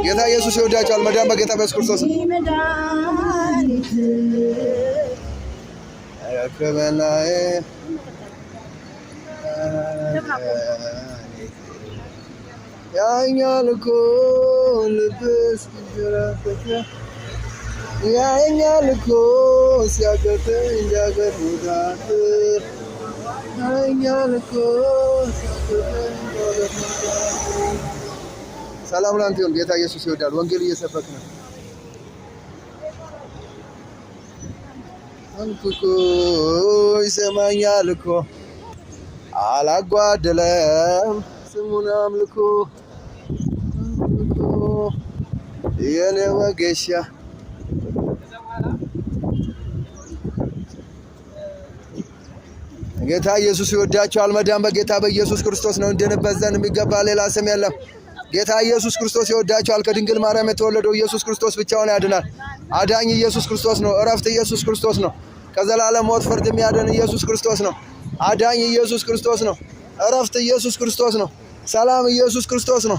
ጌታ ኢየሱስ ይወዳቸዋል። መዳን በጌታ በኢየሱስ ክርስቶስ ከበላይ ያኛል እኮ ልብስ ይራፈተ ያኛል እኮ ሲያቀተኝ ያገርሙታል ያኛል እኮ ሲያቀተኝ ያገርሙታል። ሰላም ላንተ ይሁን። ጌታ ኢየሱስ ይወዳል። ወንጌል እየሰበክ ነው። አንኩኩ ይሰማኛል እኮ አላጓደለም ስሙን አምልኮ የኔ ወጌሻ ጌታ ኢየሱስ ይወዳቸዋል። መዳን በጌታ በኢየሱስ ክርስቶስ ነው። እንድንበት ዘንድ የሚገባ ሌላ ስም የለም። ጌታ ኢየሱስ ክርስቶስ ይወዳቸዋል። ከድንግል ማርያም የተወለደው ኢየሱስ ክርስቶስ ብቻውን ያድናል። አዳኝ ኢየሱስ ክርስቶስ ነው። እረፍት ኢየሱስ ክርስቶስ ነው። ከዘላለም ሞት ፍርድ የሚያድን ኢየሱስ ክርስቶስ ነው። አዳኝ ኢየሱስ ክርስቶስ ነው። እረፍት ኢየሱስ ክርስቶስ ነው። ሰላም ኢየሱስ ክርስቶስ ነው።